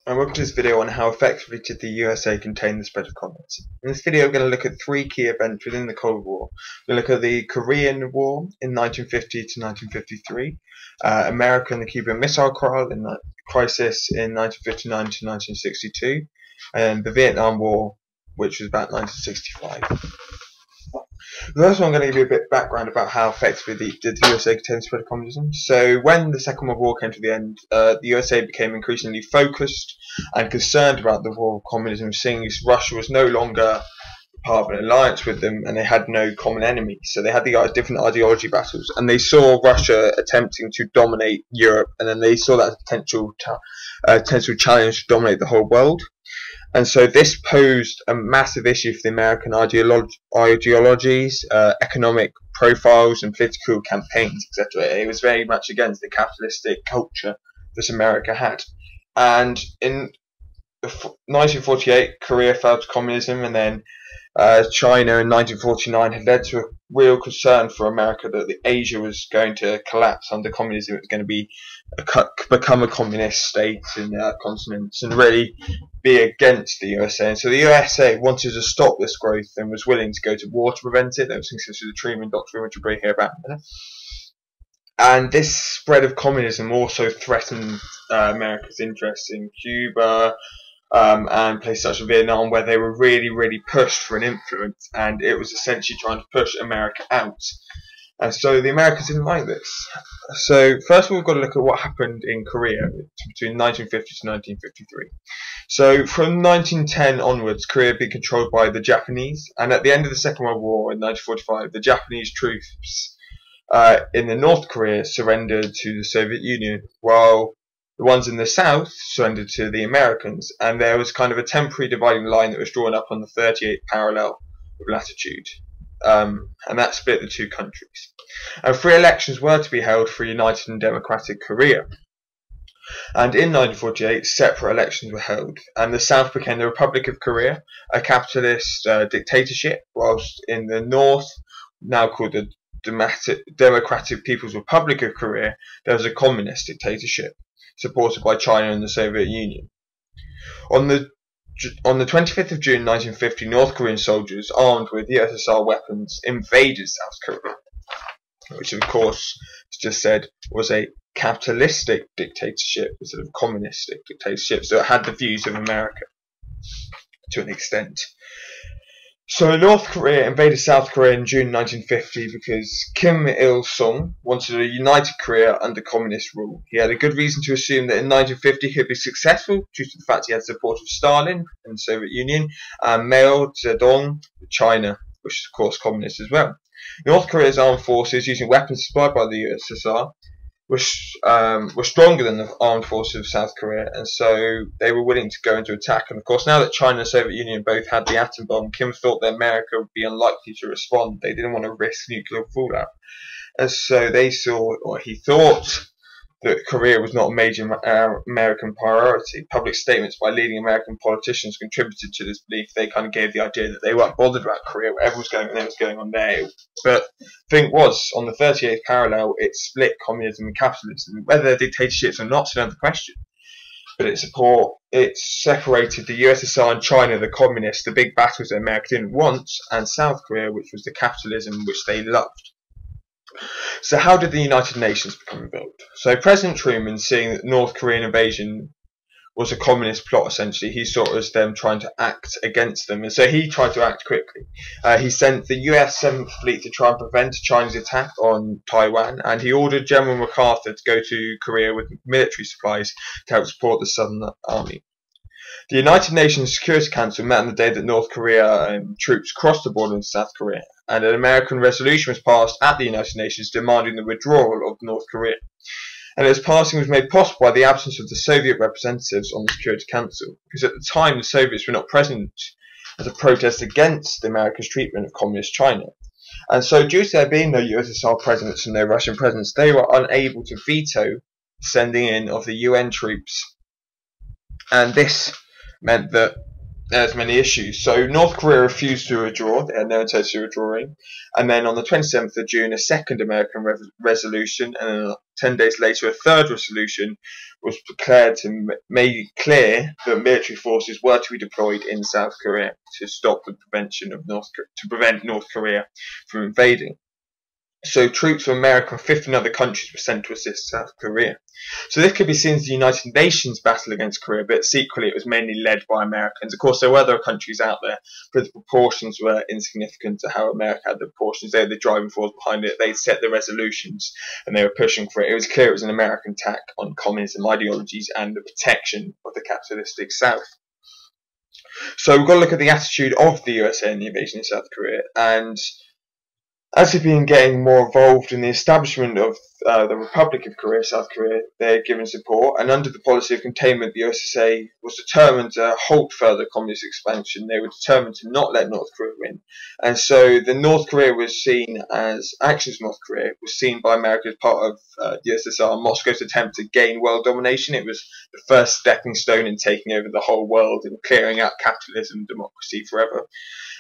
And welcome to this video on how effectively did the USA contain the spread of communism. In this video we're going to look at three key events within the Cold War. We're going to look at the Korean War in 1950 to 1953, America and the Cuban Missile Crisis in 1959 to 1962, and the Vietnam War, which was about 1965. The first one, I'm going to give you a bit of background about how effectively did the USA contain the spread of communism. So when the Second World War came to the end, the USA became increasingly focused and concerned about the war of communism, seeing as Russia was no longer part of an alliance with them and they had no common enemy. So they had the different ideology battles, and they saw Russia attempting to dominate Europe, and then they saw that as a potential challenge to dominate the whole world. And so this posed a massive issue for the American ideologies, economic profiles, and political campaigns, etc. It was very much against the capitalistic culture that America had. And in 1948, Korea fell to communism, and then China in 1949 had led to a real concern for America that Asia was going to collapse under communism. It was going to become a communist state in the continents and really be against the USA. And so the USA wanted to stop this growth and was willing to go to war to prevent it. There was things such as the Truman Doctrine, which we'll probably hear about in a minute. And this spread of communism also threatened America's interests in Cuba, and places such as Vietnam, where they were really pushed for an influence, and it was essentially trying to push America out. And so the Americans didn't like this. So first of all, we've got to look at what happened in Korea between 1950 to 1953. So from 1910 onwards, Korea had been controlled by the Japanese, and at the end of the Second World War in 1945, the Japanese troops in the North Korea surrendered to the Soviet Union, while the ones in the south surrendered to the Americans, and there was kind of a temporary dividing line that was drawn up on the 38th parallel of latitude, and that split the two countries. And free elections were to be held for a united and democratic Korea. And in 1948, separate elections were held, and the south became the Republic of Korea, a capitalist dictatorship, whilst in the north, now called the Democratic People's Republic of Korea, there was a communist dictatorship supported by China and the Soviet Union. On the 25th of June 1950, North Korean soldiers armed with USSR weapons invaded South Korea, which of course, as just said, was a capitalistic dictatorship instead of communistic dictatorship, so it had the views of America to an extent. So North Korea invaded South Korea in June 1950 because Kim Il-sung wanted a united Korea under communist rule. He had a good reason to assume that in 1950 he would be successful due to the fact he had support of Stalin and the Soviet Union, and Mao Zedong, China, which is of course communist as well. North Korea's armed forces, using weapons supplied by the USSR, were stronger than the armed forces of South Korea, and so they were willing to go into attack. And of course, now that China and the Soviet Union both had the atom bomb, Kim thought that America would be unlikely to respond. They didn't want to risk nuclear fallout, and so he thought that Korea was not a major American priority. Public statements by leading American politicians contributed to this belief. They kind of gave the idea that they weren't bothered about Korea, whatever was going on there was going on there. But the thing was, on the 38th parallel, it split communism and capitalism. Whether they're dictatorships or not is another question. But it separated the USSR and China, the communists, the big battles that America didn't want, and South Korea, which was the capitalism which they loved. So how did the United Nations become involved? So President Truman, seeing that the North Korean invasion was a communist plot, essentially, he saw it as them trying to act against them, and so he tried to act quickly. He sent the US 7th Fleet to try and prevent China's attack on Taiwan, and he ordered General MacArthur to go to Korea with military supplies to help support the Southern Army. The United Nations Security Council met on the day that North Korea troops crossed the border into South Korea, and an American resolution was passed at the United Nations demanding the withdrawal of North Korea. And its passing was made possible by the absence of the Soviet representatives on the Security Council, because at the time the Soviets were not present as a protest against America's treatment of communist China. And so due to there being no USSR presence and no Russian presence, they were unable to veto the sending in of the UN troops. And this meant that there's many issues. So North Korea refused to withdraw; they had no intention of withdrawing. And then on the 27th of June, a second American resolution, and then 10 days later, a third resolution was declared to make it clear that military forces were to be deployed in South Korea to stop the prevention of to prevent North Korea from invading. So troops from America and 15 other countries were sent to assist South Korea. So this could be seen as the United Nations battle against Korea, but secretly it was mainly led by Americans. Of course, there were other countries out there, but the proportions were insignificant to how America had the proportions. They were the driving force behind it. They set the resolutions and they were pushing for it. It was clear it was an American attack on communism ideologies and the protection of the capitalistic South. So we've got to look at the attitude of the USA in the invasion of South Korea, and as they've been getting more involved in the establishment of the Republic of Korea, South Korea, they're given support, and under the policy of containment, the USA was determined to halt further communist expansion. They were determined to not let North Korea win, and so the North Korea was seen as actions of North Korea was seen by America as part of the USSR, Moscow's attempt to gain world domination. It was the first stepping stone in taking over the whole world and clearing out capitalism and democracy forever.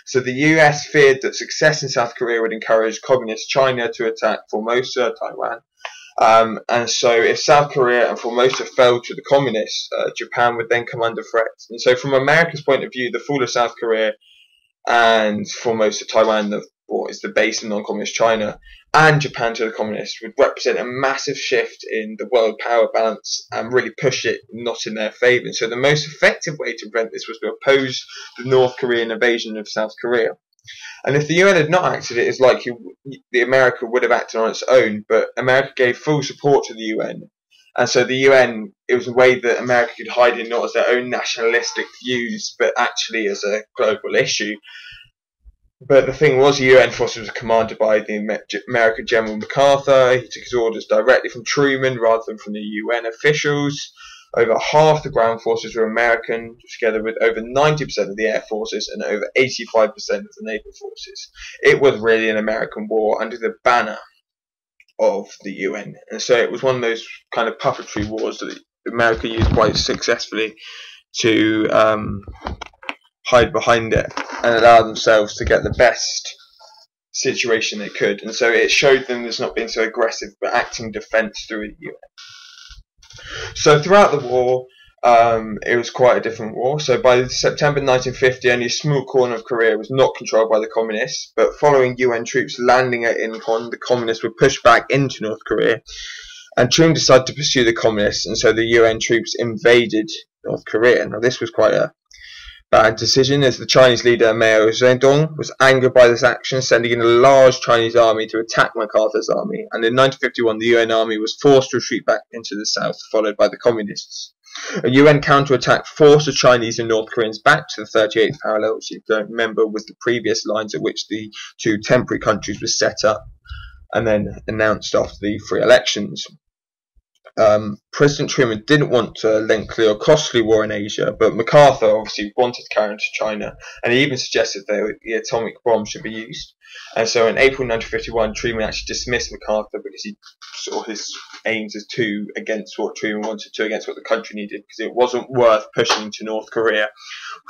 So the US feared that success in South Korea would encourage communist China to attack Formosa, Taiwan. And so if South Korea and Formosa fell to the communists, Japan would then come under threat. And so from America's point of view, the fall of South Korea and Formosa, Taiwan, or is the base of non-communist China, and Japan to the communists would represent a massive shift in the world power balance and really push it not in their favour. And so the most effective way to prevent this was to oppose the North Korean invasion of South Korea. And if the UN had not acted, it is likely the America would have acted on its own, but America gave full support to the UN. And so the UN, it was a way that America could hide in not as their own nationalistic views, but actually as a global issue. But the thing was, the UN forces were commanded by the American General MacArthur. He took his orders directly from Truman rather than from the UN officials. Over half the ground forces were American, together with over 90% of the air forces and over 85% of the naval forces. It was really an American war under the banner of the UN. And so it was one of those kind of puppetry wars that America used quite successfully to hide behind it and allow themselves to get the best situation they could. And so it showed them as not being so aggressive, but acting defence through the UN. So throughout the war, it was quite a different war. So by September 1950, only a small corner of Korea was not controlled by the communists, but following UN troops landing at Incheon, the communists were pushed back into North Korea, and Truman decided to pursue the communists, and so the UN troops invaded North Korea. Now this was quite a bad decision, as the Chinese leader Amaya Instant was angered by this action, sending in a large Chinese army to attack MacArthur's army, and in 1951 the UN army was forced to retreat back into the south, followed by the communists. A UN counterattack forced the Chinese and North Koreans back to the 38th parallel, which you don't remember was the previous lines at which the two temporary countries were set up and then announced after the free elections. President Truman didn't want to lengthy or costly war in Asia, but MacArthur obviously wanted to carry on to China, and he even suggested that the atomic bomb should be used. And so in April 1951, Truman actually dismissed MacArthur because he saw his aims as too against what Truman wanted, too against what the country needed, because it wasn't worth pushing to North Korea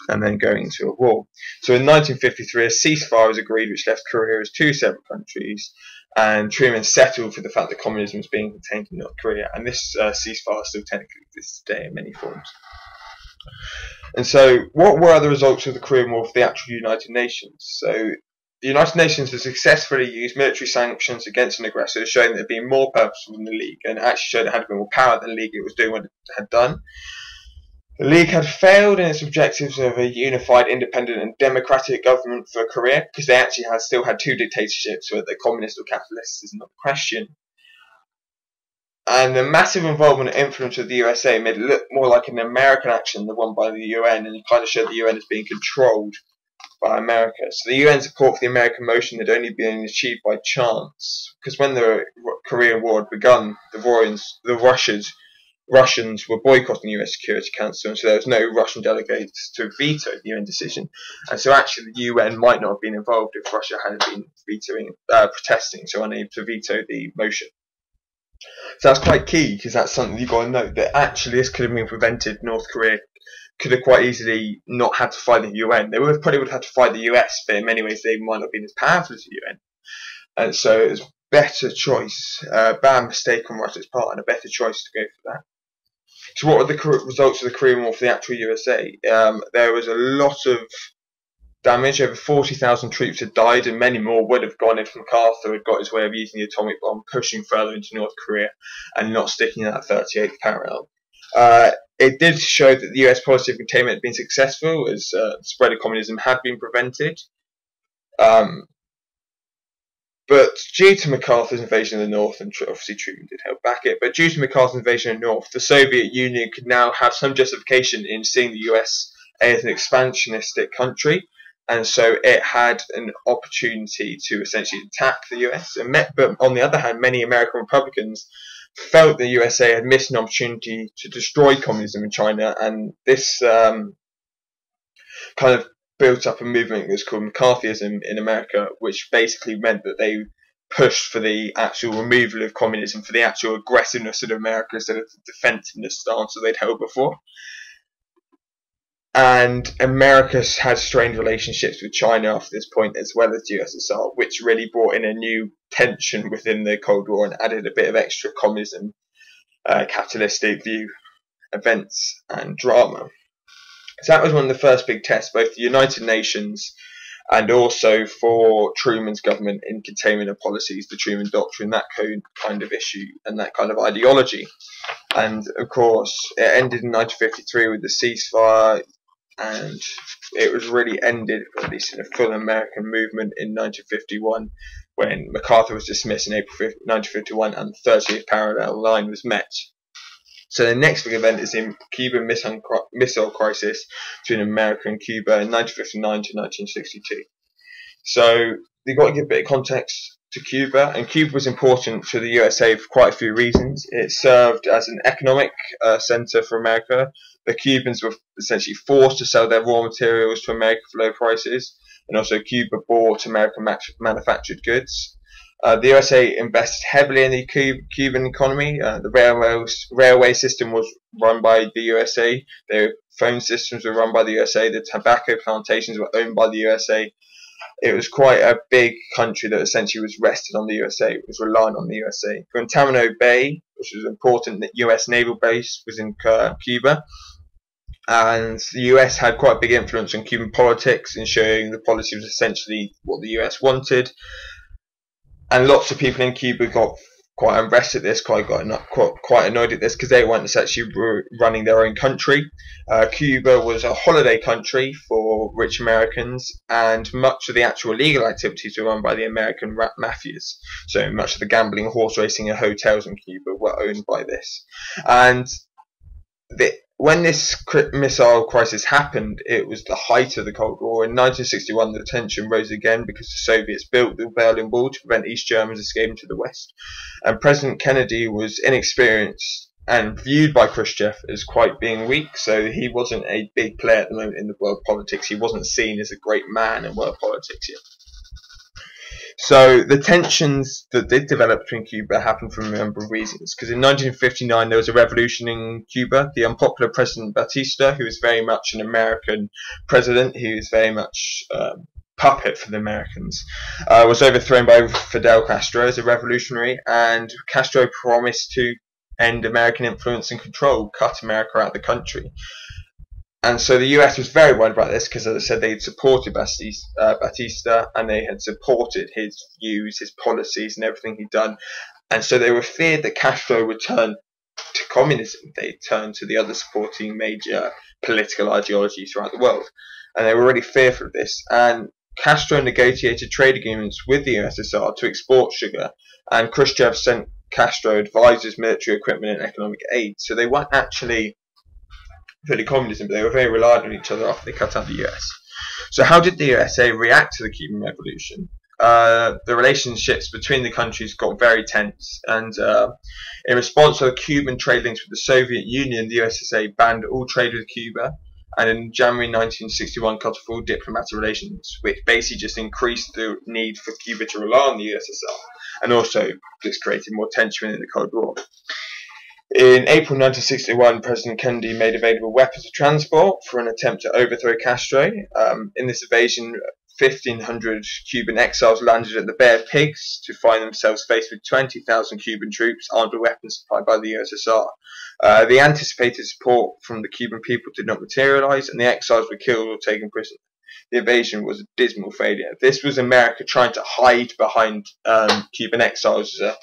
and then going into a war. So in 1953, a ceasefire was agreed, which left Korea as two separate countries, and Truman settled for the fact that communism was being contained in North Korea, and this ceasefire still technically exists today in many forms. And so, what were the results of the Korean War for the actual United Nations? So, the United Nations has successfully used military sanctions against an aggressor, showing that it had been more purposeful than the League, and actually showed it had been more power than the League. It was doing what it had done. The League had failed in its objectives of a unified, independent and democratic government for Korea, because they actually still had two dictatorships, whether they're communist or capitalist is another question. And the massive involvement and influence of the USA made it look more like an American action than one by the UN, and it kind of showed the UN as being controlled by America. So the UN support for the American motion had only been achieved by chance, because when the Korean War had begun, the Russians were boycotting the US Security Council, and so there was no Russian delegates to veto the UN decision. And so actually the UN might not have been involved if Russia had been protesting, so unable to veto the motion. So that's quite key, because that's something you've got to note, that actually this could have been prevented. North Korea could have quite easily not had to fight the UN. They probably would have had to fight the US, but in many ways they might not have been as powerful as the UN. And so it was a better choice, bad mistake on Russia's part, and a better choice to go for that. So what were the results of the Korean War for the actual USA? There was a lot of damage. Over 40,000 troops had died, and many more would have gone if MacArthur had got his way of using the atomic bomb, pushing further into North Korea and not sticking at that 38th parallel. It did show that the US policy of containment had been successful, as the spread of communism had been prevented. But due to MacArthur's invasion of the North, and obviously Truman did help back it, but due to MacArthur's invasion of the North, the Soviet Union could now have some justification in seeing the US as an expansionistic country, and so it had an opportunity to essentially attack the US. But on the other hand, many American Republicans felt the USA had missed an opportunity to destroy communism in China, and this kind of built up a movement that was called McCarthyism in America, which basically meant that they pushed for the actual removal of communism, for the actual aggressiveness of America instead of the defensiveness stance that they'd held before. And America had strained relationships with China after this point, as well as the USSR, which really brought in a new tension within the Cold War and added a bit of extra communism, capitalistic view, events and drama. So that was one of the first big tests, both the United Nations and also for Truman's government in containment of policies, the Truman Doctrine, that kind of issue and that kind of ideology. And of course, it ended in 1953 with the ceasefire, and it was really ended, at least in a full American movement, in 1951, when MacArthur was dismissed in April 1951 and the 30th parallel line was met. So the next big event is the Cuban Missile Crisis between America and Cuba in 1959 to 1962. So you've got to give a bit of context to Cuba, and Cuba was important to the USA for quite a few reasons. It served as an economic centre for America. The Cubans were essentially forced to sell their raw materials to America for low prices, and also Cuba bought American manufactured goods. The USA invested heavily in the Cuban economy. The railway system was run by the USA. Their phone systems were run by the USA. The tobacco plantations were owned by the USA. It was quite a big country that essentially was rested on the USA. It was reliant on the USA. Guantanamo Bay, which was an important US naval base, was in Cuba. And the US had quite a big influence on Cuban politics, ensuring the policy was essentially what the US wanted. And lots of people in Cuba got quite unrest at this, quite annoyed at this, because they weren't actually running their own country. Cuba was a holiday country for rich Americans, and much of the actual legal activities were run by the American mafias. So much of the gambling, horse racing, and hotels in Cuba were owned by this. And when this missile crisis happened, it was the height of the Cold War. In 1961, the tension rose again because the Soviets built the Berlin Wall to prevent East Germans escaping to the West. And President Kennedy was inexperienced and viewed by Khrushchev as quite being weak, so he wasn't a big player at the moment in the world politics. He wasn't seen as a great man in world politics yet. So the tensions that did develop between Cuba happened for a number of reasons. Because in 1959 there was a revolution in Cuba. The unpopular President Batista, who was very much an American president, who was very much puppet for the Americans, was overthrown by Fidel Castro as a revolutionary, and Castro promised to end American influence and control, cut America out of the country. And so the US was very worried about this because, as I said, they had supported Batista and they had supported his views, his policies and everything he'd done. And so they were feared that Castro would turn to communism. They'd turn to the other supporting major political ideologies throughout the world. And they were really fearful of this. And Castro negotiated trade agreements with the USSR to export sugar. And Khrushchev sent Castro advisors, military equipment and economic aid. So they weren't actually fully communism, but they were very reliant on each other after they cut out the US. So how did the USA react to the Cuban Revolution? The relationships between the countries got very tense, and in response to the Cuban trade links with the Soviet Union, the USSR banned all trade with Cuba, and in January 1961 cut off all diplomatic relations, which basically just increased the need for Cuba to rely on the USSR. and also just created more tension in the Cold War. In April 1961, President Kennedy made available weapons of transport for an attempt to overthrow Castro. In this invasion, 1,500 Cuban exiles landed at the Bay of Pigs to find themselves faced with 20,000 Cuban troops armed with weapons supplied by the USSR. The anticipated support from the Cuban people did not materialize, and the exiles were killed or taken prisoner. The invasion was a dismal failure. This was America trying to hide behind Cuban exiles as a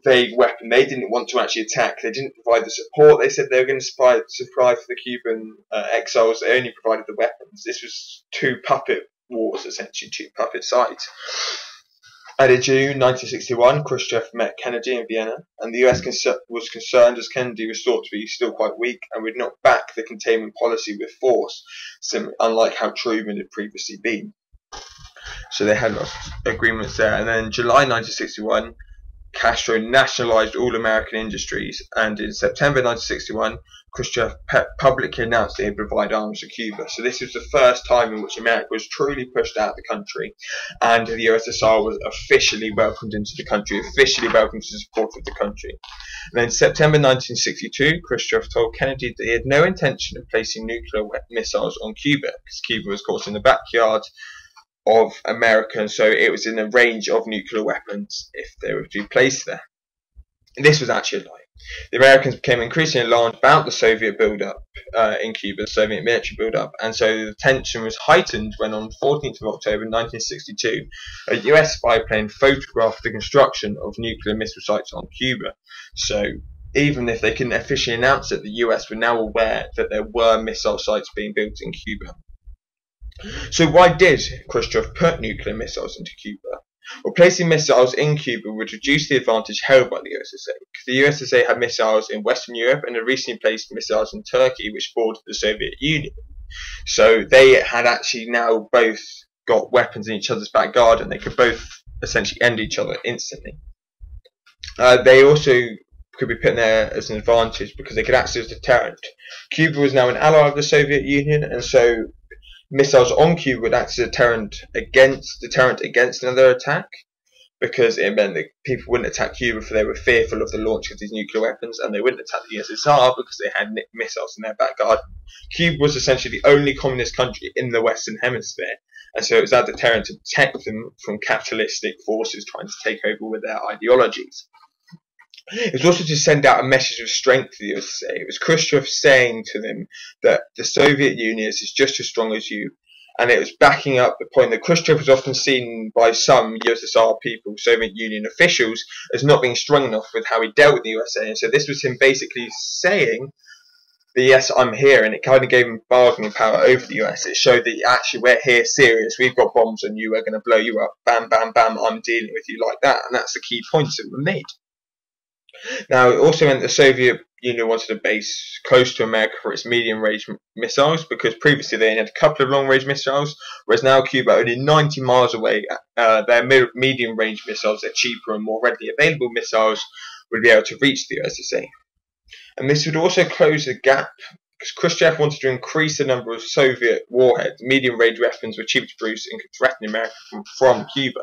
vague weapon. They didn't want to actually attack. They didn't provide the support they said they were going to supply for the Cuban exiles. They only provided the weapons. This was two puppet wars, essentially, two puppet sides. And in June 1961, Khrushchev met Kennedy in Vienna, and the US was concerned as Kennedy was thought to be still quite weak and would not back the containment policy with force, unlike how Truman had previously been. So they had lots of agreements there. And then in July 1961, Castro nationalized all American industries, and in September 1961, Khrushchev publicly announced that he would provide arms to Cuba. So this was the first time in which America was truly pushed out of the country, and the USSR was officially welcomed into the country, officially welcomed to the support of the country. And then in September 1962, Khrushchev told Kennedy that he had no intention of placing nuclear missiles on Cuba, because Cuba was, of course, in the backyard of America, and so it was in a range of nuclear weapons if they were to be placed there. And this was actually a lie. The Americans became increasingly alarmed about the Soviet build-up in Cuba, the Soviet military build-up, and so the tension was heightened when on 14th of October 1962, a US spy plane photographed the construction of nuclear missile sites on Cuba. So even if they couldn't officially announce it, the US were now aware that there were missile sites being built in Cuba. So why did Khrushchev put nuclear missiles into Cuba? Well, placing missiles in Cuba would reduce the advantage held by the USSA, because the USSA had missiles in Western Europe and had recently placed missiles in Turkey, which bordered the Soviet Union. So they had actually now both got weapons in each other's back garden. They could both essentially end each other instantly. They also could be put there as an advantage because they could act as a deterrent. Cuba was now an ally of the Soviet Union, and so missiles on Cuba would act as a deterrent against another attack, because it meant that people wouldn't attack Cuba for they were fearful of the launch of these nuclear weapons, and they wouldn't attack the USSR because they had missiles in their back garden. Cuba was essentially the only communist country in the Western Hemisphere, and so it was that deterrent to protect them from capitalistic forces trying to take over with their ideologies. It was also to send out a message of strength to the USSA. It was Khrushchev saying to them that the Soviet Union is just as strong as you, and it was backing up the point that Khrushchev was often seen by some USSR people, Soviet Union officials, as not being strong enough with how he dealt with the USA, and so this was him basically saying that yes, I'm here, and it kind of gave him bargaining power over the US. It showed that actually we're here serious, we've got bombs on you, we're going to blow you up, bam, bam, bam, I'm dealing with you like that, and that's the key points that were made. Now, it also meant the Soviet Union wanted a base close to America for its medium-range missiles, because previously they only had a couple of long-range missiles, whereas now Cuba, only 90 miles away, their medium-range missiles, their cheaper and more readily available missiles, would be able to reach the USSA. And this would also close the gap, because Khrushchev wanted to increase the number of Soviet warheads. Medium-range weapons were cheap to produce and could threaten America from Cuba.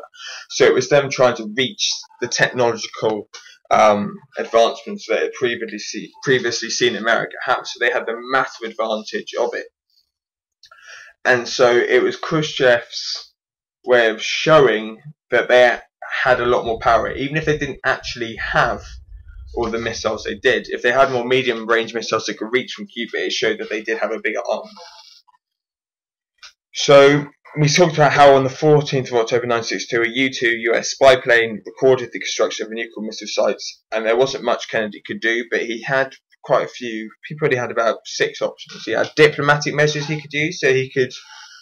So it was them trying to reach the technological advancements that had previously seen America have, so they had the massive advantage of it. And so it was Khrushchev's way of showing that they had a lot more power, even if they didn't actually have all the missiles they did. If they had more medium range missiles that could reach from Cuba, it showed that they did have a bigger arm. So we talked about how on the 14th of October 1962, a U-2 US spy plane recorded the construction of a nuclear missile sites, and there wasn't much Kennedy could do, but he had quite a few. He probably had about 6 options. He had diplomatic measures he could use, so he could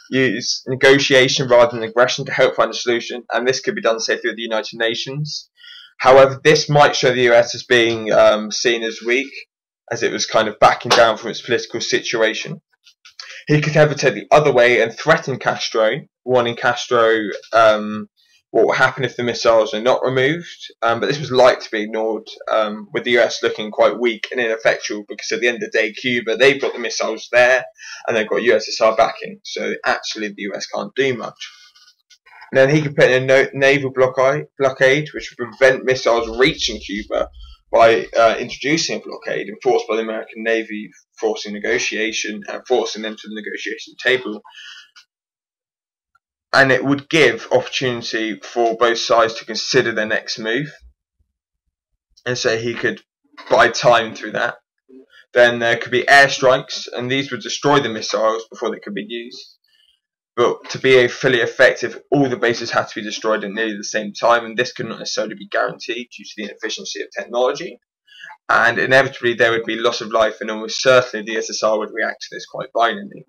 use negotiation rather than aggression to help find a solution, and this could be done safely with the United Nations. However, this might show the US as being seen as weak, as it was kind of backing down from its political situation. He could ever take the other way and threaten Castro, warning Castro what will happen if the missiles are not removed. But this was likely to be ignored, with the US looking quite weak and ineffectual, because at the end of the day, Cuba, they've got the missiles there, and they've got USSR backing. So actually, the US can't do much. And then he could put in a naval blockade, which would prevent missiles reaching Cuba by introducing a blockade enforced by the American Navy, forcing negotiation and forcing them to the negotiation table. And it would give opportunity for both sides to consider their next move. And so he could buy time through that. Then there could be airstrikes, and these would destroy the missiles before they could be used. But to be fully effective, all the bases had to be destroyed at nearly the same time, and this could not necessarily be guaranteed due to the inefficiency of technology. And inevitably there would be loss of life, and almost certainly the USSR would react to this quite violently.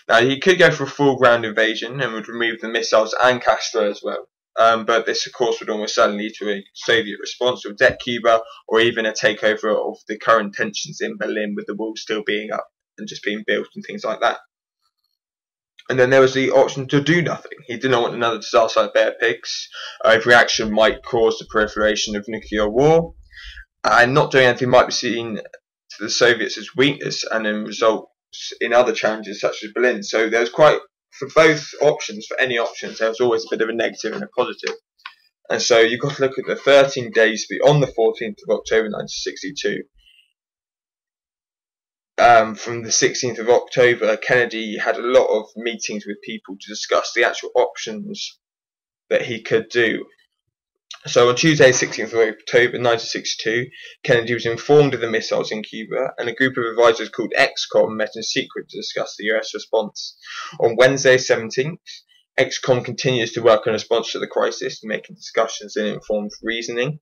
Now, he could go for a full ground invasion and would remove the missiles and Castro as well. But this, of course, would almost certainly lead to a Soviet response to attack Cuba, or even a takeover of the current tensions in Berlin, with the wall still being up and just being built and things like that. And then there was the option to do nothing. He did not want another disaster like Bear Pigs. If reaction might cause the proliferation of nuclear war, and not doing anything might be seen to the Soviets as weakness, and then result in other challenges such as Berlin. So there was quite, for both options, for any options, there was always a bit of a negative and a positive. And so you've got to look at the 13 days beyond the 14th of October 1962. From the 16th of October, Kennedy had a lot of meetings with people to discuss the actual options that he could do. So on Tuesday, 16th of October 1962, Kennedy was informed of the missiles in Cuba, and a group of advisors called ExCom met in secret to discuss the US response. On Wednesday, 17th, ExCom continues to work on a response to the crisis, making discussions and informed reasoning.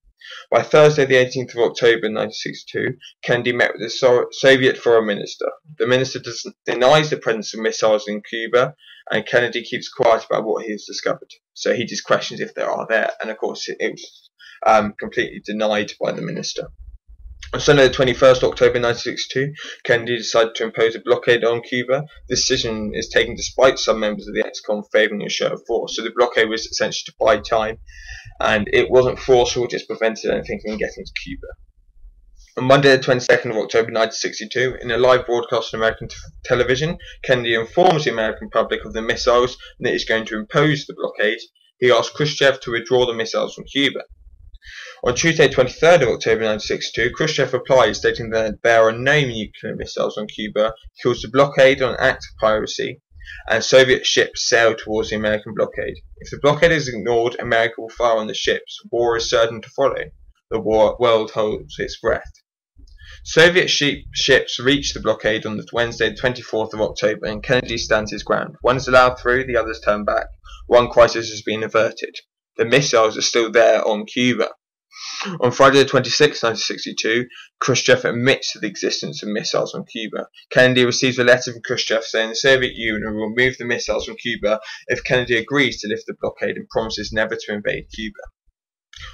By Thursday, the 18th of October 1962, Kennedy met with the Soviet foreign minister. The minister denies the presence of missiles in Cuba, and Kennedy keeps quiet about what he has discovered. So he just questions if there are there, and of course it was completely denied by the minister. On Sunday, the 21st of October 1962, Kennedy decided to impose a blockade on Cuba. This decision is taken despite some members of the ExCom favouring a show of force. So the blockade was essentially to buy time, and it wasn't forceful, just prevented anything from getting to Cuba. On Monday, the 22nd of October 1962, in a live broadcast on American television, Kennedy informs the American public of the missiles and that he's going to impose the blockade. He asked Khrushchev to withdraw the missiles from Cuba. On Tuesday, 23rd of October 1962, Khrushchev replies stating that there are no nuclear missiles on Cuba. He calls the blockade an act of piracy, and Soviet ships sail towards the American blockade. If the blockade is ignored, America will fire on the ships. War is certain to follow. The world holds its breath. Soviet ships reach the blockade on Wednesday, the 24th of October, and Kennedy stands his ground. One is allowed through, the others turn back. One crisis has been averted. The missiles are still there on Cuba. On Friday the 26th, 1962, Khrushchev admits to the existence of missiles on Cuba. Kennedy receives a letter from Khrushchev saying the Soviet Union will remove the missiles from Cuba if Kennedy agrees to lift the blockade and promises never to invade Cuba.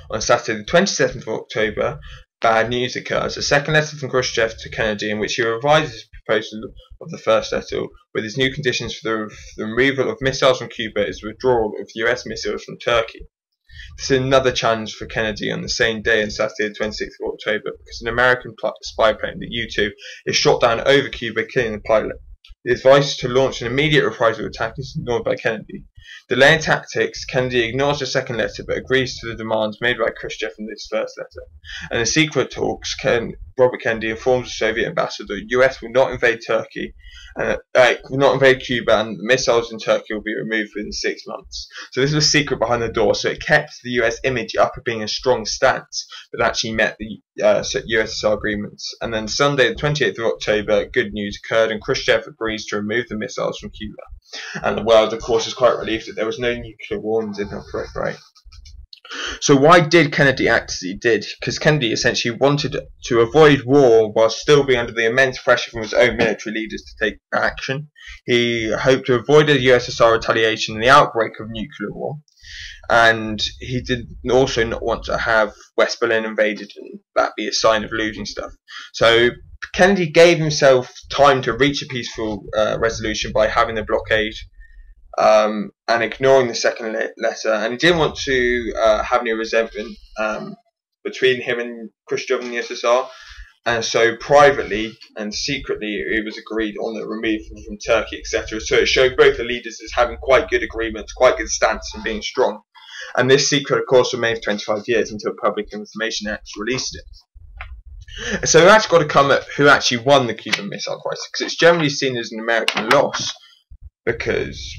On Saturday the 27th of October, bad news occurs. A second letter from Khrushchev to Kennedy in which he revises his proposal of the first letter with his new conditions for the removal of missiles from Cuba is the withdrawal of US missiles from Turkey. This is another challenge for Kennedy on the same day on Saturday the 26th of October because an American spy plane, the U-2, is shot down over Cuba, killing the pilot. The advice to launch an immediate reprisal attack is ignored by Kennedy. Delaying tactics, Kennedy ignores the second letter but agrees to the demands made by Khrushchev in this first letter. And in secret talks, Robert Kennedy informs the Soviet ambassador the US will not invade Turkey, will not invade Cuba, and the missiles in Turkey will be removed within 6 months. So this was secret behind the door, so it kept the US image up of being a strong stance, but actually met the USSR agreements. And then Sunday, the 28th of October, good news occurred, and Khrushchev agrees to remove the missiles from Cuba. And the world, of course, is quite relieved that there was no nuclear warnings in the proliferate. So why did Kennedy act as he did? Because Kennedy essentially wanted to avoid war while still being under the immense pressure from his own military leaders to take action. He hoped to avoid a USSR retaliation and the outbreak of nuclear war. And he did also not want to have West Berlin invaded and that be a sign of losing stuff. So Kennedy gave himself time to reach a peaceful resolution by having the blockade and ignoring the second letter, and he didn't want to have any resentment between him and Khrushchev and the USSR, And so privately and secretly it was agreed on the removal from Turkey, etc. So it showed both the leaders as having quite good agreements, quite good stance and being strong. And this secret, of course, remained for 25 years until Public Information Act released it. So we've actually got to come at who actually won the Cuban Missile Crisis, because it's generally seen as an American loss, because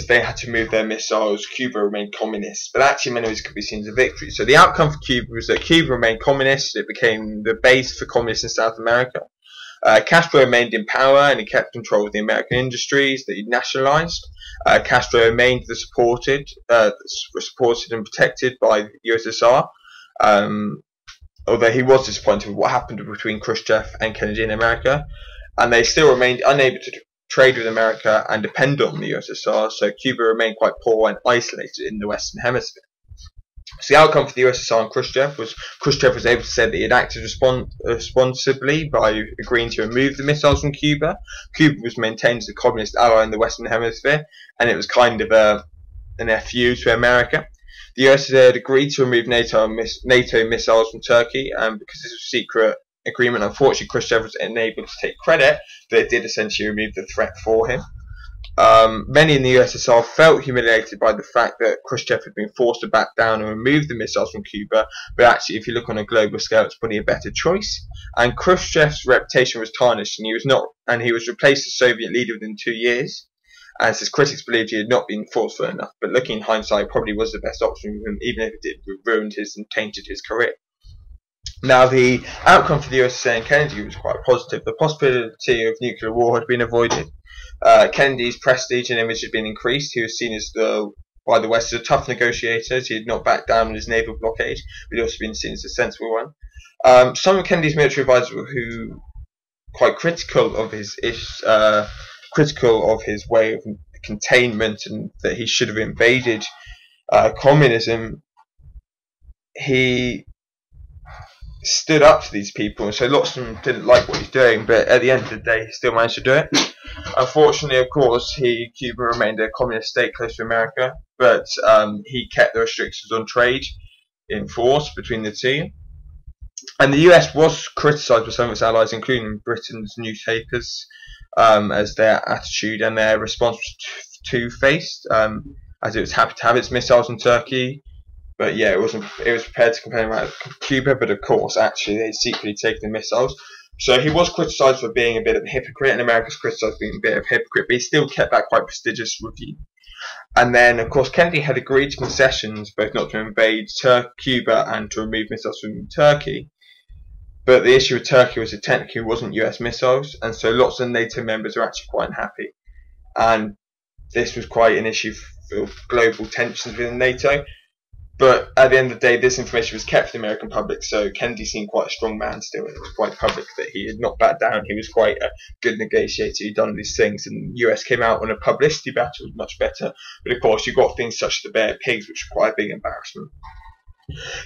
they had to move their missiles. Cuba remained communist, but actually in many ways it could be seen as a victory. So the outcome for Cuba was that Cuba remained communist. It became the base for communists in South America. Castro remained in power and he kept control of the American industries that he'd nationalized. Castro remained supported and protected by the USSR, although he was disappointed with what happened between Khrushchev and Kennedy in America, and they still remained unable to trade with America and depend on the USSR, so Cuba remained quite poor and isolated in the Western Hemisphere. So the outcome for the USSR and Khrushchev was able to say that he had acted responsibly by agreeing to remove the missiles from Cuba. Cuba was maintained as a communist ally in the Western Hemisphere, and it was kind of an FU to America. The USA had agreed to remove NATO missiles from Turkey, and because this was a secret agreement, unfortunately Khrushchev was unable to take credit, but it did essentially remove the threat for him. Many in the USSR felt humiliated by the fact that Khrushchev had been forced to back down and remove the missiles from Cuba, but actually if you look on a global scale it's probably a better choice. And Khrushchev's reputation was tarnished, and he was replaced as Soviet leader within 2 years, as his critics believed he had not been forceful enough, but looking in hindsight probably was the best option for him, even if it did ruined and tainted his career. Now, the outcome for the USA and Kennedy was quite positive. The possibility of nuclear war had been avoided. Kennedy's prestige and image had been increased. He was seen by the West as a tough negotiator. He had not backed down on his naval blockade, but he also been seen as a sensible one. Some of Kennedy's military advisors were quite critical of his way of containment and that he should have invaded communism. He stood up to these people, and so lots of them didn't like what he's doing, but at the end of the day he still managed to do it. Unfortunately, of course, Cuba remained a communist state close to America, but he kept the restrictions on trade in force between the two. And the US was criticised by some of its allies, including Britain's newspapers, as their attitude and their response was two-faced, as it was happy to have its missiles in Turkey. But yeah, it was prepared to complain about Cuba, but of course, actually, they'd secretly taken the missiles. So he was criticised for being a bit of a hypocrite, and America's criticised for being a bit of a hypocrite, but he still kept that quite prestigious review. And then, of course, Kennedy had agreed to concessions, both not to invade Cuba and to remove missiles from Turkey. But the issue with Turkey was it technically wasn't US missiles, and so lots of NATO members were actually quite unhappy. And this was quite an issue for global tensions within NATO. But at the end of the day, this information was kept for the American public, so Kennedy seemed quite a strong man still, and it was quite public that he had not backed down. He was quite a good negotiator, he'd done these things, and the US came out on a publicity battle was much better. But of course, you've got things such as the Bay of Pigs, which were quite a big embarrassment.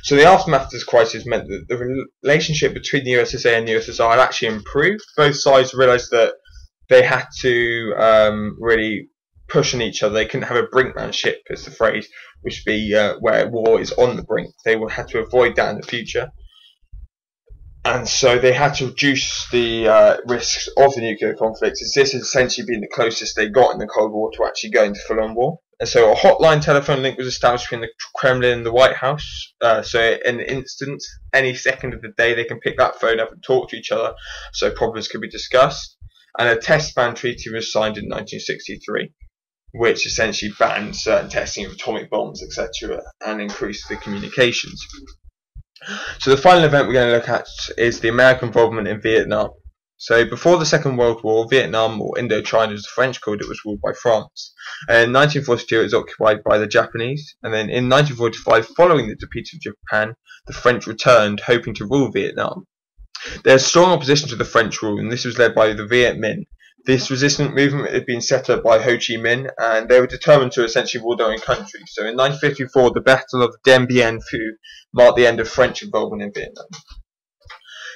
So the aftermath of this crisis meant that the relationship between the USSR and the USSR had actually improved. Both sides realised that they had to really push on each other. They couldn't have a brinkmanship, is the phrase, which would be where war is on the brink. They had to avoid that in the future. And so they had to reduce the risks of the nuclear conflict, as this had essentially been the closest they got in the Cold War to actually going to full-on war. And so a hotline telephone link was established between the Kremlin and the White House. So in an instant, any second of the day, they can pick that phone up and talk to each other, so problems could be discussed. And a test ban treaty was signed in 1963. Which essentially banned certain testing of atomic bombs, etc., and increased the communications. So the final event we're going to look at is the American involvement in Vietnam. So before the Second World War, Vietnam, or Indochina as the French called it, was ruled by France. And in 1942 it was occupied by the Japanese, and then in 1945, following the defeat of Japan, the French returned, hoping to rule Vietnam. There's strong opposition to the French rule, and this was led by the Viet Minh. This resistance movement had been set up by Ho Chi Minh, and they were determined to essentially rule their own country. So in 1954, the Battle of Dien Bien Phu marked the end of French involvement in Vietnam.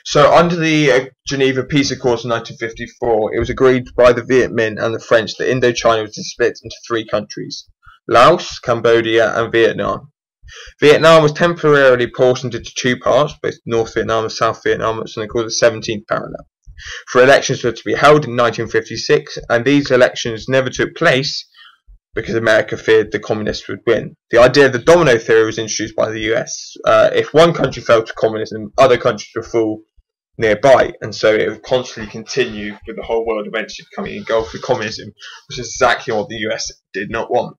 So under the Geneva Peace Accords in 1954, it was agreed by the Viet Minh and the French that Indochina was to split into 3 countries: Laos, Cambodia and Vietnam. Vietnam was temporarily portioned into two parts, both North Vietnam and South Vietnam, at something called the 17th parallel. For elections were to be held in 1956, and these elections never took place because America feared the communists would win. The idea of the domino theory was introduced by the US. If one country fell to communism, other countries would fall nearby, and so it would constantly continue with the whole world eventually becoming engulfed with communism, which is exactly what the US did not want.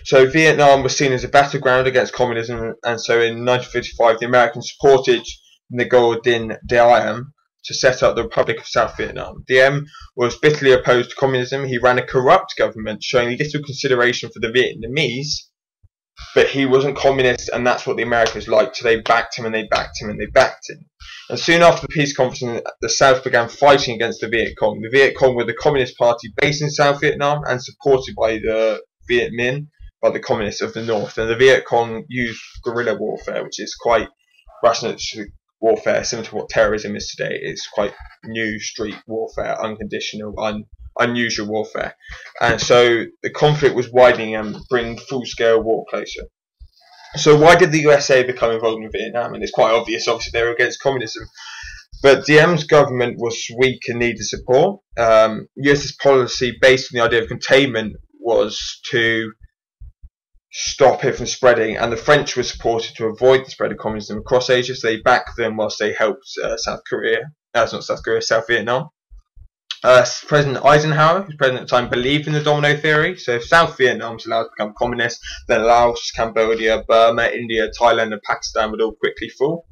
So Vietnam was seen as a battleground against communism, and so in 1955 the Americans supported Ngo Dinh to set up the Republic of South Vietnam. Diem was bitterly opposed to communism. He ran a corrupt government, showing little consideration for the Vietnamese, but he wasn't communist, and that's what the Americans liked, so they backed him and they backed him and they backed him. And soon after the peace conference, the South began fighting against the Vietcong. The Vietcong were the communist party based in South Vietnam and supported by the Viet Minh, by the communists of the North. And the Vietcong used guerrilla warfare, which is quite rational warfare, similar to what terrorism is today. It's quite new street warfare, unconditional, unusual warfare. And so the conflict was widening and bringing full-scale war closer. So why did the USA become involved in Vietnam? And it's quite obvious, obviously they were against communism. But Diem's government was weak and needed support. US's policy based on the idea of containment was to stop it from spreading, and the French were supported to avoid the spread of communism across Asia, so they backed them whilst they helped South Vietnam. President Eisenhower, who was president at the time, believed in the domino theory. So if South Vietnam was allowed to become communist, then Laos, Cambodia, Burma, India, Thailand and Pakistan would all quickly fall.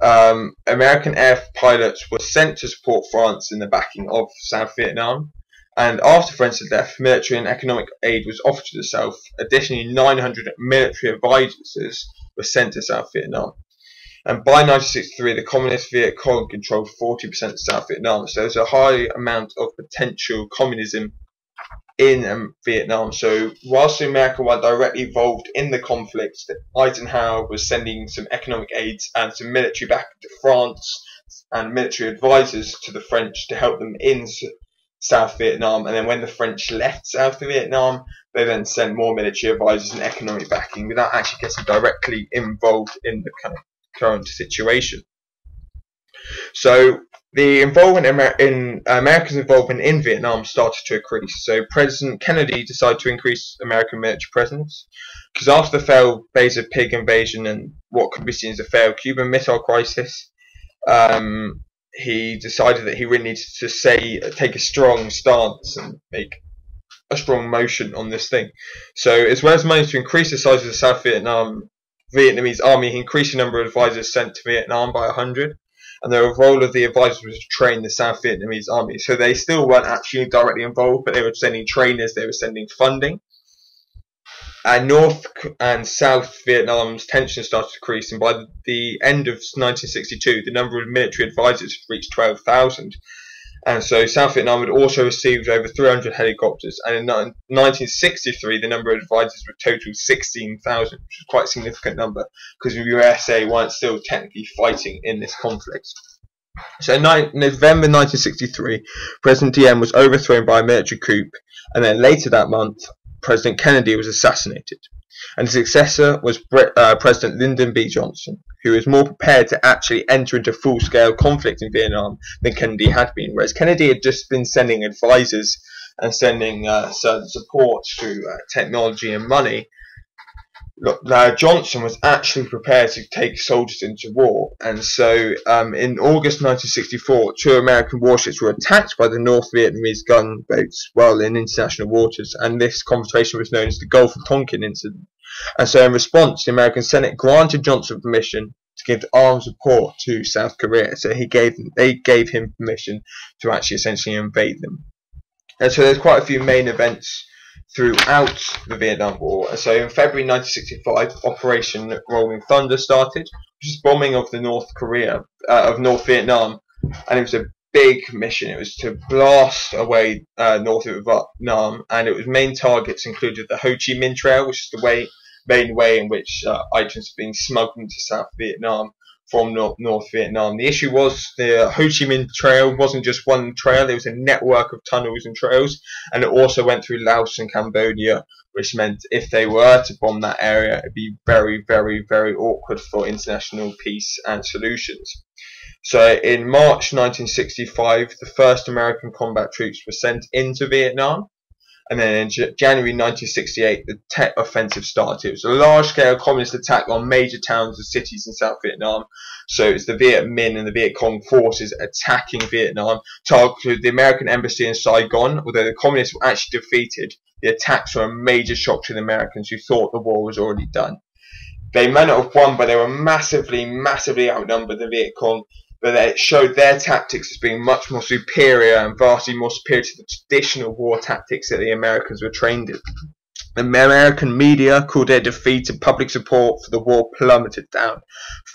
American air pilots were sent to support France in the backing of South Vietnam. And after France had left, military and economic aid was offered to the South. Additionally, 900 military advisors were sent to South Vietnam. And by 1963, the communist Viet Cong controlled 40% of South Vietnam. So there's a high amount of potential communism in Vietnam. So whilst America weren't directly involved in the conflict, Eisenhower was sending some economic aids and some military back to France and military advisors to the French to help them in South Vietnam. And then when the French left South Vietnam, they then sent more military advisors and economic backing without actually getting directly involved in the current situation. So the involvement in America's involvement in Vietnam started to increase. So President Kennedy decided to increase American military presence because after the failed Bays of Pig invasion and what could be seen as a failed Cuban Missile Crisis, he decided that he really needed to take a strong stance and make a strong motion on this thing. So as well as managing to increase the size of the South Vietnamese army, he increased the number of advisors sent to Vietnam by 100. And the role of the advisors was to train the South Vietnamese army. So they still weren't actually directly involved, but they were sending trainers, they were sending funding. And North and South Vietnam's tension started to increase, and by the end of 1962, the number of military advisors had reached 12,000. And so South Vietnam had also received over 300 helicopters, and in 1963, the number of advisors were total 16,000, which is quite a significant number, because the USA weren't still technically fighting in this conflict. So in November 1963, President Diem was overthrown by a military coup, and then later that month, President Kennedy was assassinated, and his successor was President Lyndon B. Johnson, who was more prepared to actually enter into full-scale conflict in Vietnam than Kennedy had been, whereas Kennedy had just been sending advisors and sending certain support through technology and money. Johnson was actually prepared to take soldiers into war, and so in August 1964, 2 American warships were attacked by the North Vietnamese gunboats while in international waters, and this confrontation was known as the Gulf of Tonkin incident. And so in response, the American Senate granted Johnson permission to give armed support to South Korea, so they gave him permission to actually essentially invade them. And so there's quite a few main events throughout the Vietnam War. And so in February 1965, Operation Rolling Thunder started, which is bombing of North Vietnam, and it was a big mission. It was to blast away north of Vietnam, and its main targets included the Ho Chi Minh Trail, which is the main way in which items are being smuggled into South Vietnam from North Vietnam. The issue was the Ho Chi Minh Trail wasn't just one trail, it was a network of tunnels and trails, and it also went through Laos and Cambodia, which meant if they were to bomb that area, it'd be very, very, very awkward for international peace and solutions. So in March 1965, the first American combat troops were sent into Vietnam. And then in January 1968, the Tet Offensive started. It was a large-scale communist attack on major towns and cities in South Vietnam. So it was the Viet Minh and the Vietcong forces attacking Vietnam, targeted the American embassy in Saigon. Although the communists were actually defeated, the attacks were a major shock to the Americans, who thought the war was already done. They may not have won, but they were massively, massively outnumbered, the Vietcong. But it showed their tactics as being much more superior and vastly more superior to the traditional war tactics that the Americans were trained in. The American media called their defeat, and public support for the war plummeted down.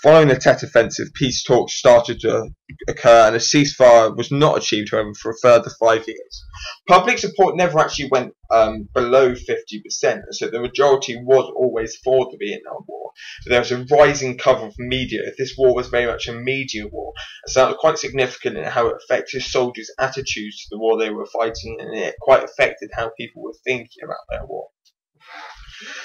Following the Tet Offensive, peace talks started to occur, and a ceasefire was not achieved, however, for a further 5 years. Public support never actually went below 50%, so the majority was always for the Vietnam War. But there was a rising cover of media. This war was very much a media war, so that was quite significant in how it affected soldiers' attitudes to the war they were fighting, and it quite affected how people were thinking about their war.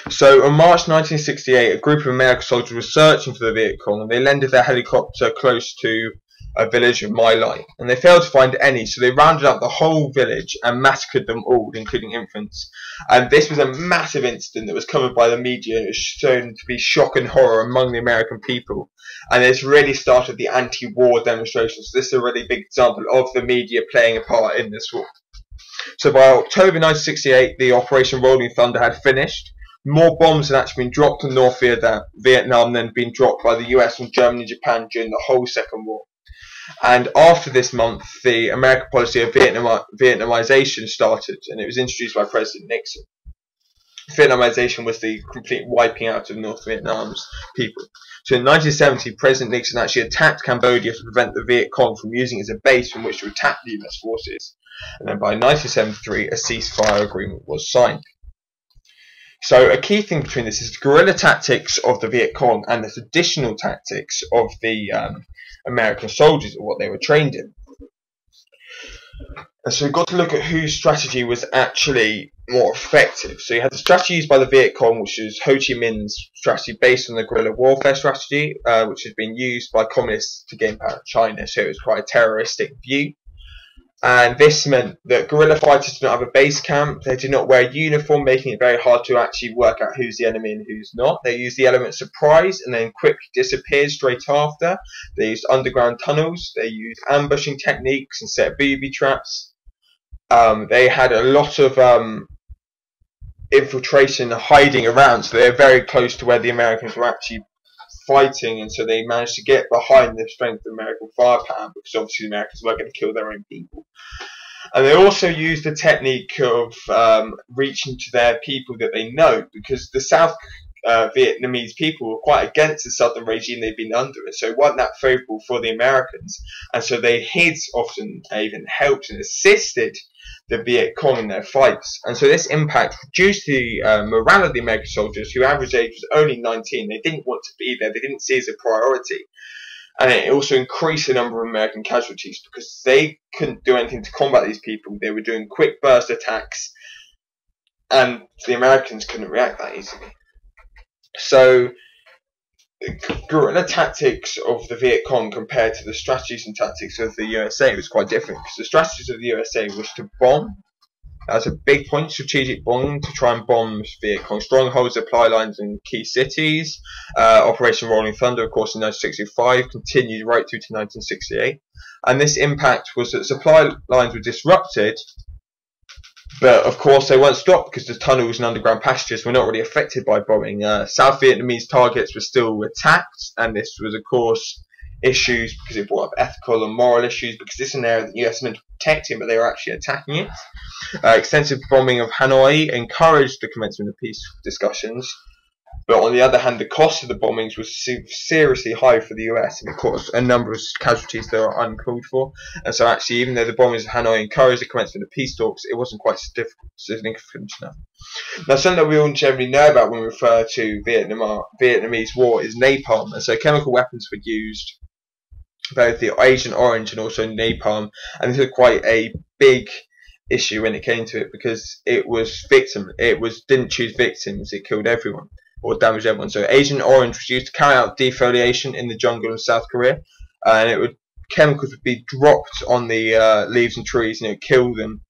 So, in March 1968, a group of American soldiers were searching for the Vietcong, and they landed their helicopter close to a village of My Lai, and they failed to find any, so they rounded up the whole village and massacred them all, including infants. And this was a massive incident that was covered by the media, and it was shown to be shock and horror among the American people. And this really started the anti-war demonstrations. This is a really big example of the media playing a part in this war. So by October 1968, the Operation Rolling Thunder had finished. More bombs had actually been dropped on North Vietnam than been dropped by the US and Germany and Japan during the whole Second War. And after this month, the American policy of Vietnamisation started, and it was introduced by President Nixon. Vietnamisation was the complete wiping out of North Vietnam's people. So in 1970, President Nixon actually attacked Cambodia to prevent the Viet Cong from using it as a base from which to attack the US forces. And then by 1973, a ceasefire agreement was signed. So a key thing between this is the guerrilla tactics of the Viet Cong and the traditional tactics of the American soldiers, or what they were trained in. And so we've got to look at whose strategy was actually more effective. So you had the strategy used by the Viet Cong, which is Ho Chi Minh's strategy based on the guerrilla warfare strategy, which has been used by communists to gain power in China. So it was quite a terroristic view. And this meant that guerrilla fighters did not have a base camp, they did not wear a uniform, making it very hard to actually work out who's the enemy and who's not. They used the element surprise and then quickly disappeared straight after. They used underground tunnels, they used ambushing techniques and set booby traps. They had a lot of infiltration and hiding around, so they were very close to where the Americans were actually fighting, and so they managed to get behind the strength of American firepower, because obviously the Americans were going to kill their own people. And they also used the technique of reaching to their people that they know, because the South Vietnamese people were quite against the southern regime they'd been under, and so it wasn't that favourable for the Americans, and so they hid, often even helped and assisted the Viet Cong in their fights. And so this impact reduced the morale of the American soldiers, whose average age was only 19. They didn't want to be there, they didn't see it as a priority. And it also increased the number of American casualties, because they couldn't do anything to combat these people. They were doing quick burst attacks, and the Americans couldn't react that easily. So guerrilla tactics of the Viet Cong compared to the strategies and tactics of the USA was quite different, because the strategies of the USA was to bomb. That's a big point, strategic bombing, to try and bomb Viet Cong strongholds, supply lines in key cities. Operation Rolling Thunder, of course, in 1965 continued right through to 1968, and this impact was that supply lines were disrupted, but of course they weren't stopped because the tunnels and underground passages were not really affected by bombing. South Vietnamese targets were still attacked, and this was of course issues because it brought up ethical and moral issues, because this is an area that the US meant to protect it, but they were actually attacking it. Extensive bombing of Hanoi encouraged the commencement of peace discussions, But on the other hand, the cost of the bombings was seriously high for the US, and of course a number of casualties that are uncalled for. And so actually, even though the bombings of Hanoi encouraged the commencement of peace talks, it wasn't quite significant enough. Now, something that we all generally know about when we refer to Vietnamese War is napalm. And so chemical weapons were used, both the Agent Orange and also napalm. And this was quite a big issue when it came to it, because it didn't choose victims, it killed everyone or damaged everyone. So Agent Orange was used to carry out defoliation in the jungle in South Korea, and chemicals would be dropped on the leaves and trees, and it would kill them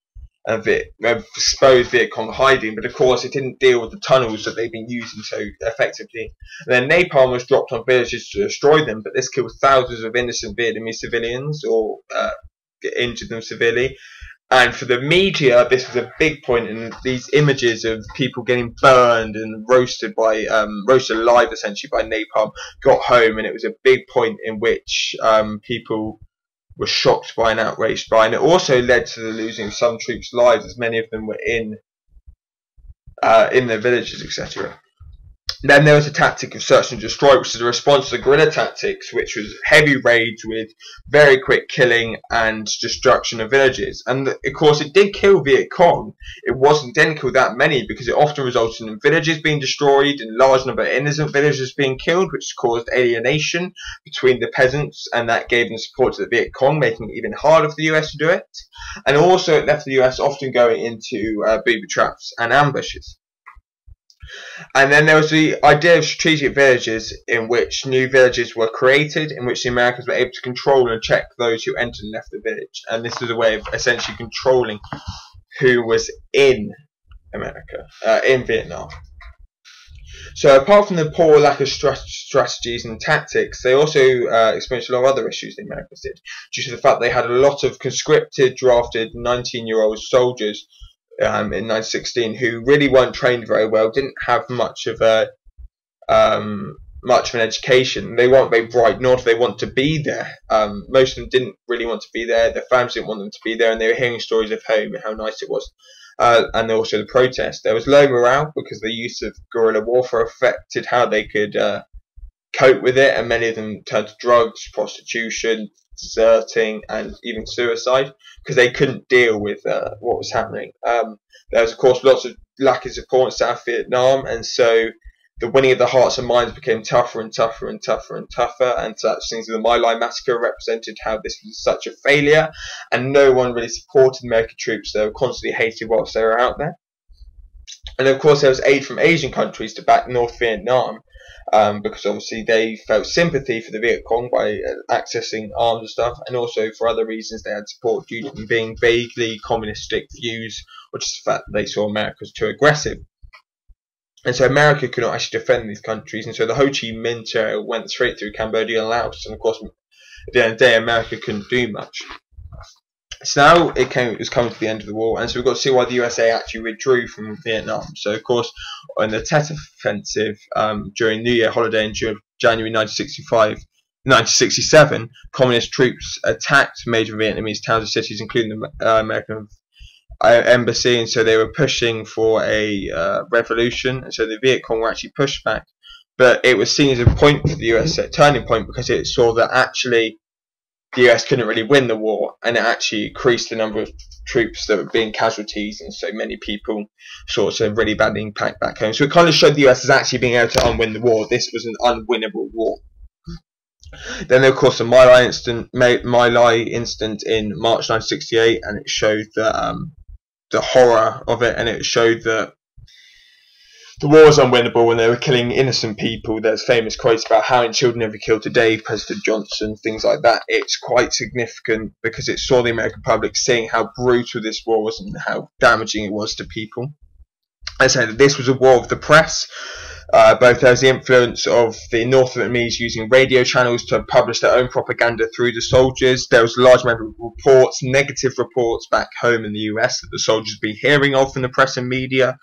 and expose Vietcong hiding. But of course, it didn't deal with the tunnels that they've been using so effectively. And then napalm was dropped on villages to destroy them, but this killed thousands of innocent Vietnamese civilians or injured them severely. And for the media, this was a big point, and these images of people getting burned and roasted alive essentially by napalm got home, and it was a big point in which people were shocked by and outraged by, and it also led to the losing of some troops' lives, as many of them were in their villages, etc. Then there was a tactic of search and destroy, which is a response to the guerrilla tactics, which was heavy raids with very quick killing and destruction of villages. And of course, it did kill Viet Cong. It didn't kill that many, because it often resulted in villages being destroyed and a large number of innocent villagers being killed, which caused alienation between the peasants, and that gave them support to the Viet Cong, making it even harder for the US to do it. And also, it left the US often going into booby traps and ambushes. And then there was the idea of strategic villages, in which new villages were created, in which the Americans were able to control and check those who entered and left the village. And this was a way of essentially controlling who was in America, in Vietnam. So apart from the poor lack of strategies and tactics, they also experienced a lot of other issues the Americans did, due to the fact they had a lot of conscripted, drafted 19-year-old soldiers in 1916 who really weren't trained very well, didn't have much of an education. They weren't very bright, nor did they want to be there. Most of them didn't really want to be there. Their families didn't want them to be there, and they were hearing stories of home and how nice it was. And also the protest. There was low morale because the use of guerrilla warfare affected how they could cope with it, and many of them turned to drugs, prostitution, deserting, and even suicide, because they couldn't deal with what was happening. There was, of course, lots of lack of support in South Vietnam, and so the winning of the hearts and minds became tougher and tougher and tougher and tougher, and such things as the My Lai massacre represented how this was such a failure, and no one really supported American troops. They were constantly hated whilst they were out there. And of course, there was aid from Asian countries to back North Vietnam, because obviously they felt sympathy for the Viet Cong by accessing arms and stuff, and also for other reasons they had support due to them being vaguely communistic views, or just the fact that they saw America as too aggressive. And so America could not actually defend these countries, and so the Ho Chi Minh Trail went straight through Cambodia and Laos, and of course, at the end of the day, America couldn't do much. So now it was coming to the end of the war, and so we've got to see why the USA actually withdrew from Vietnam. So, of course, on the Tet Offensive during New Year holiday in January 1967, communist troops attacked major Vietnamese towns and cities, including the American embassy, and so they were pushing for a revolution, and so the Viet Cong were actually pushed back. But it was seen as a point for the USA, turning point, because it saw that actually the US couldn't really win the war, and it actually increased the number of troops that were being casualties, and so many people saw a really bad impact back home. So it kind of showed the US as actually being able to unwin the war. This was an unwinnable war. Then, of course, the My Lai Instant in March 1968, and it showed the horror of it, and it showed that the war was unwinnable when they were killing innocent people. There's famous quotes about how children never killed today, President Johnson, things like that. It's quite significant because it saw the American public seeing how brutal this war was and how damaging it was to people. I said that this was a war of the press. Both there was the influence of the North Vietnamese using radio channels to publish their own propaganda through the soldiers. There was a large number of reports, negative reports back home in the US that the soldiers had been hearing of from the press and media.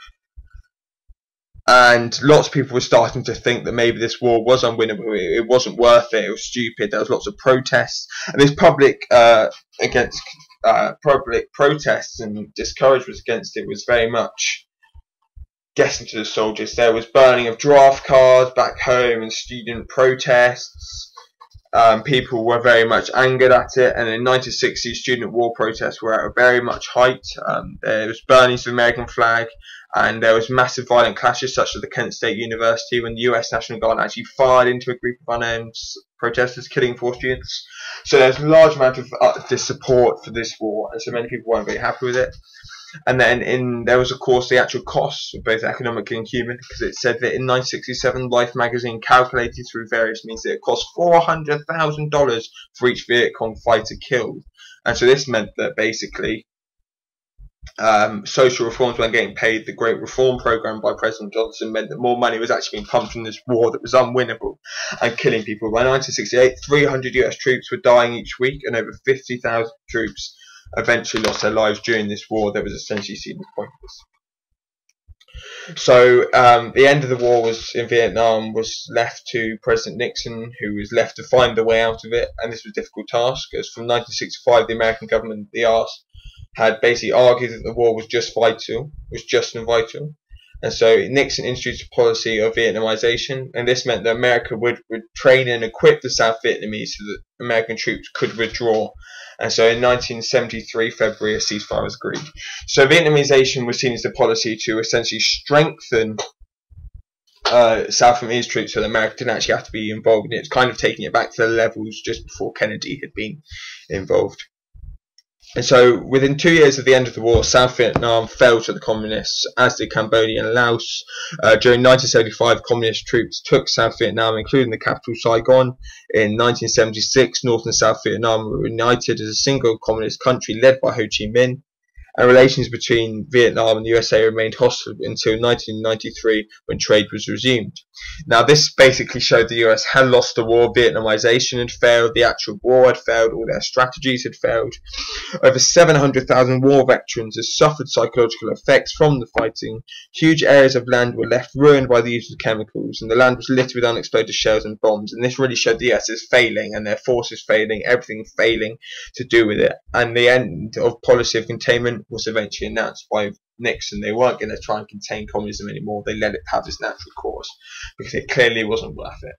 And lots of people were starting to think that maybe this war was unwinnable. It wasn't worth it. It was stupid. There was lots of protests, and this public protests and discouragement against it was very much getting to the soldiers. There was burning of draft cards back home and student protests. People were very much angered at it, and in 1960, student war protests were at a very much height. There was burnings of the American flag, and there was massive violent clashes, such as the Kent State University, when the US National Guard actually fired into a group of unarmed protesters, killing 4 students. So there's a large amount of support for this war, and so many people weren't very happy with it. And then there was, of course, the actual costs, both economically and human, because it said that in 1967, Life magazine calculated through various means that it cost $400,000 for each Vietcong fighter killed. And so this meant that basically social reforms weren't getting paid. The Great Reform Program by President Johnson meant that more money was actually being pumped from this war that was unwinnable and killing people. By 1968, 300 US troops were dying each week, and over 50,000 troops eventually lost their lives during this war that was essentially seen as pointless. So the end of the war in Vietnam was left to President Nixon, who was left to find the way out of it, and this was a difficult task, as from 1965 the American government, the arse, had basically argued that the war was just and vital. And so Nixon introduced a policy of Vietnamisation, and this meant that America would train and equip the South Vietnamese so that American troops could withdraw. And so in 1973, February, a ceasefire was agreed. So Vietnamisation was seen as the policy to essentially strengthen South Vietnamese troops so that America didn't actually have to be involved in it. It's kind of taking it back to the levels just before Kennedy had been involved. And so within 2 years of the end of the war, South Vietnam fell to the communists, as did Cambodia and Laos. During 1975, communist troops took South Vietnam, including the capital Saigon. In 1976, North and South Vietnam were united as a single communist country led by Ho Chi Minh. And relations between Vietnam and the USA remained hostile until 1993, when trade was resumed. Now, this basically showed the US had lost the war. Vietnamisation had failed, the actual war had failed, all their strategies had failed. Over 700,000 war veterans had suffered psychological effects from the fighting. Huge areas of land were left ruined by the use of chemicals, and the land was littered with unexploded shells and bombs. And this really showed the US as failing, and their forces failing, everything failing to do with it. And the end of policy of containment was eventually announced by Nixon. They weren't going to try and contain communism anymore. They let it have its natural course because it clearly wasn't worth it.